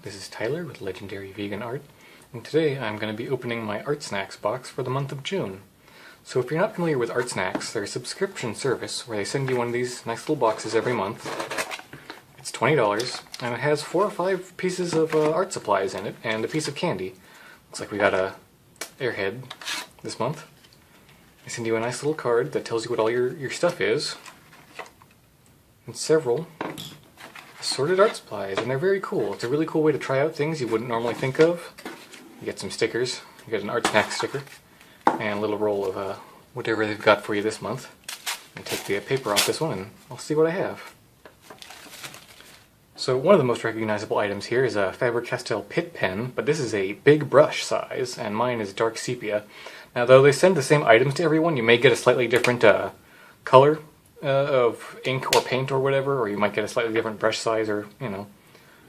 This is Tyler with Legendary Vegan Art, and today I'm going to be opening my Artsnacks box for the month of June. So if you're not familiar with Artsnacks, they're a subscription service where they send you one of these nice little boxes every month. It's $20, and it has 4 or 5 pieces of art supplies in it, and a piece of candy. Looks like we got a Airhead this month. They send you a nice little card that tells you what all your stuff is, and several assorted art supplies, and they're very cool. It's a really cool way to try out things you wouldn't normally think of. You get some stickers, you get an Artsnacks sticker, and a little roll of whatever they've got for you this month. And take the paper off this one and I'll see what I have. So one of the most recognizable items here is a Faber-Castell Pitt pen, but this is a big brush size, and mine is dark sepia. Now though they send the same items to everyone, you may get a slightly different color of ink or paint or whatever, or you might get a slightly different brush size or,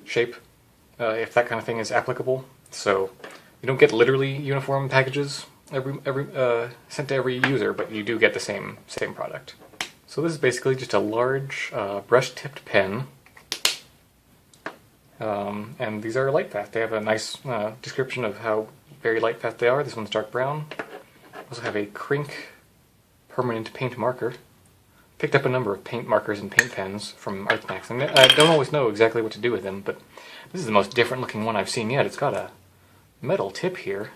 shape, if that kind of thing is applicable. So you don't get literally uniform packages sent to every user, but you do get the same product. So this is basically just a large brush-tipped pen, and these are light fast. They have a nice description of how very light fast they are. This one's dark brown. Also have a Crink permanent paint marker. Picked up a number of paint markers and paint pens from Artsnacks, and I don't always know exactly what to do with them, but this is the most different looking one I've seen yet. It's got a metal tip here.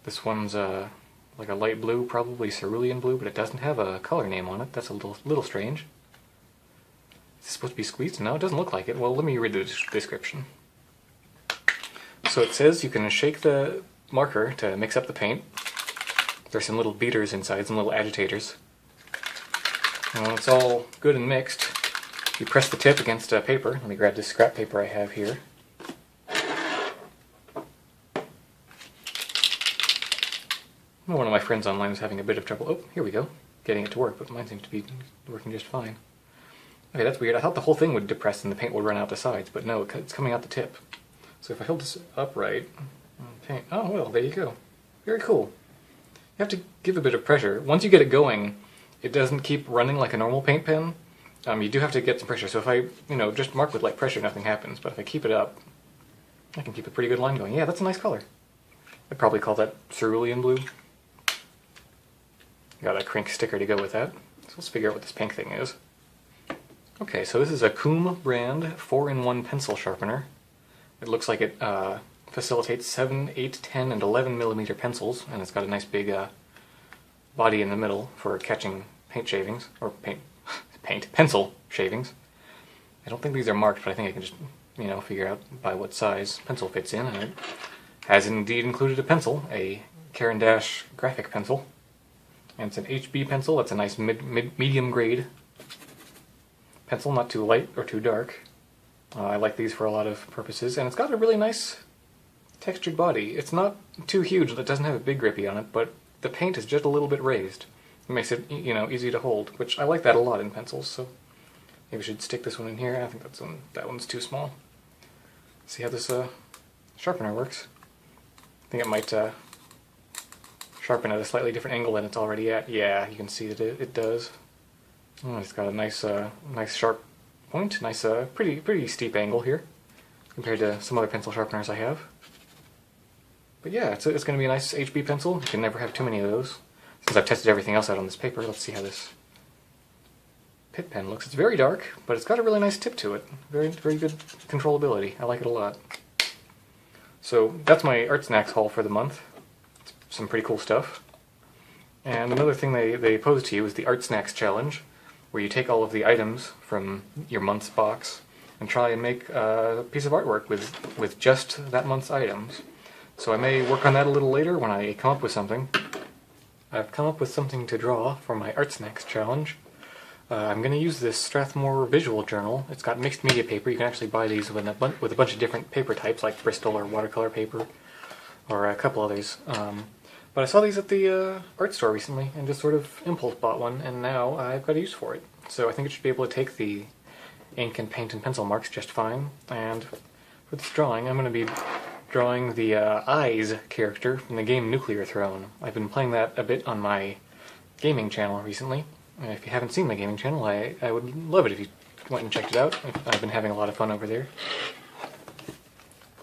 This one's like a light blue, probably cerulean blue, but it doesn't have a color name on it. That's a little strange. Is this supposed to be squeezed? No, it doesn't look like it. Well, let me read the description. So it says you can shake the marker to mix up the paint. There's some little beaters inside, some little agitators. And when it's all good and mixed, you press the tip against paper. Let me grab this scrap paper I have here. One of my friends online is having a bit of trouble. Oh, here we go. Getting it to work, but mine seems to be working just fine. Okay, that's weird. I thought the whole thing would depress and the paint would run out the sides, but no, it's coming out the tip. So if I hold this upright, paint. Oh, well, there you go. Very cool. You have to give a bit of pressure. Once you get it going, it doesn't keep running like a normal paint pen. You do have to get some pressure. So if I, just mark with light pressure, nothing happens. But if I keep it up, I can keep a pretty good line going. Yeah, that's a nice color. I'd probably call that cerulean blue. Got a Crink sticker to go with that. So let's figure out what this pink thing is. Okay, so this is a Coom brand 4-in-1 pencil sharpener. It looks like it facilitates 7, 8, 10, and 11 millimeter pencils, and it's got a nice big body in the middle for catching paint shavings, or pencil shavings. I don't think these are marked, but I think I can just, figure out by what size pencil fits in, and it has indeed included a pencil, a Caran d'Ache graphic pencil, and it's an HB pencil. That's a nice medium grade pencil, not too light or too dark. I like these for a lot of purposes, and it's got a really nice textured body. It's not too huge, it doesn't have a big grippy on it, but the paint is just a little bit raised. It makes it, easy to hold, which I like that a lot in pencils, so maybe we should stick this one in here. I think that one's too small. See how this sharpener works. I think it might sharpen at a slightly different angle than it's already at. Yeah, you can see that it does. Oh, it's got a nice sharp point, nice pretty steep angle here compared to some other pencil sharpeners I have. But yeah, it's going to be a nice HB pencil. You can never have too many of those. Since I've tested everything else out on this paper, let's see how this Pitt pen looks. It's very dark, but it's got a really nice tip to it. Very good controllability. I like it a lot. So that's my Artsnacks haul for the month. It's some pretty cool stuff. And another thing they pose to you is the Artsnacks challenge, where you take all of the items from your month's box and try and make a piece of artwork with just that month's items. So I may work on that a little later when I come up with something. I've come up with something to draw for my Artsnacks challenge. I'm going to use this Strathmore visual journal. It's got mixed media paper. You can actually buy these with a bunch of different paper types, like Bristol or watercolor paper, or a couple others. But I saw these at the art store recently and just sort of impulse bought one, and now I've got a use for it. So I think it should be able to take the ink and paint and pencil marks just fine. And for this drawing, I'm going to be drawing the Eyes character from the game Nuclear Throne. I've been playing that a bit on my gaming channel recently. If you haven't seen my gaming channel, I would love it if you went and checked it out. I've been having a lot of fun over there.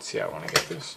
Let's see how I want to get this.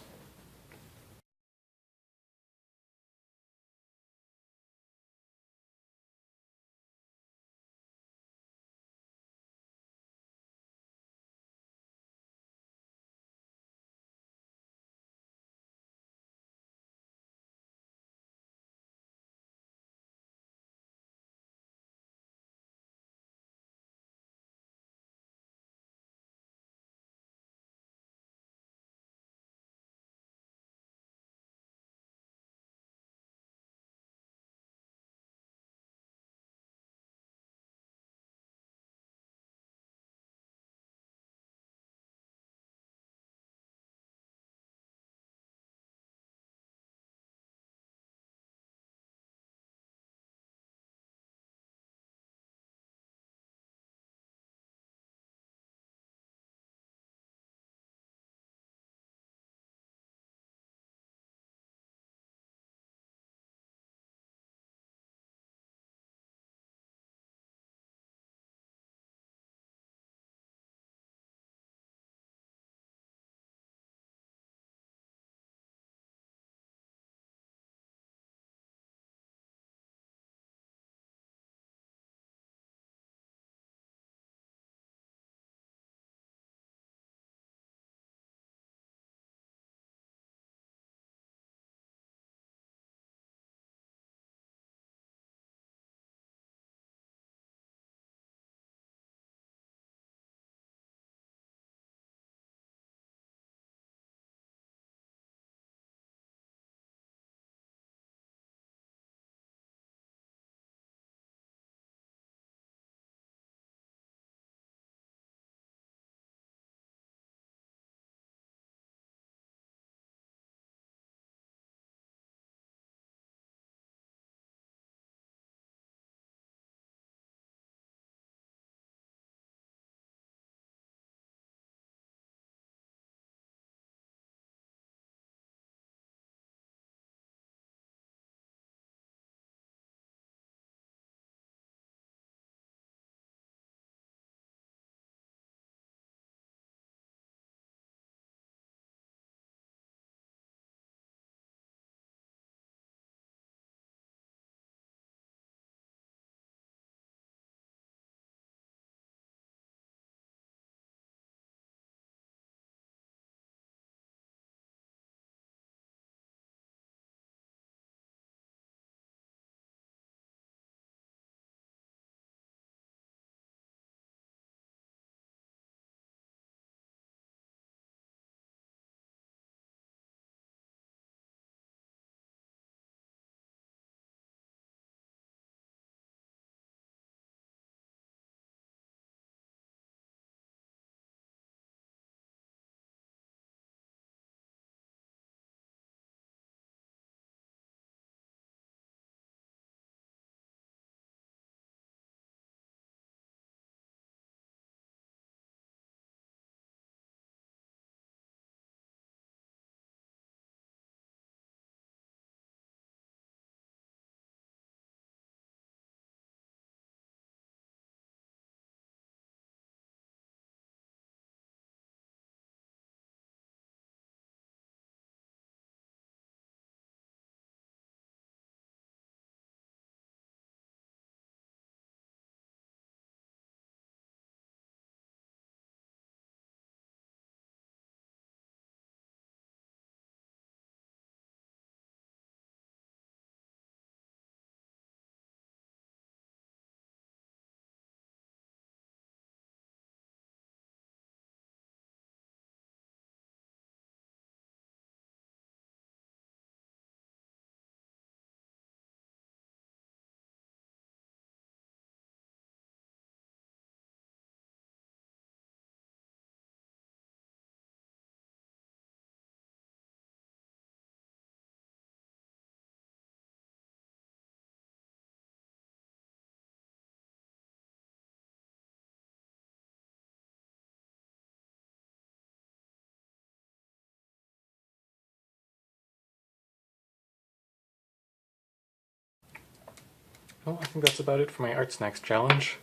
Well, I think that's about it for my Artsnacks challenge.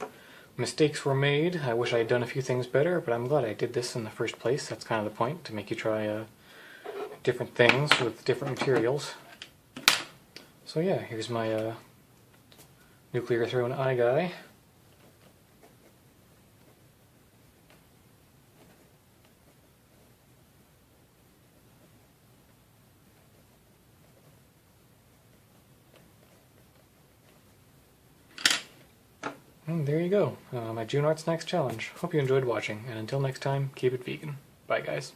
Mistakes were made. I wish I had done a few things better, but I'm glad I did this in the first place. That's kind of the point, to make you try different things with different materials. So yeah, here's my nuclear thrown eye guy. And there you go, my June Artsnacks challenge. Hope you enjoyed watching, and until next time, keep it vegan. Bye guys.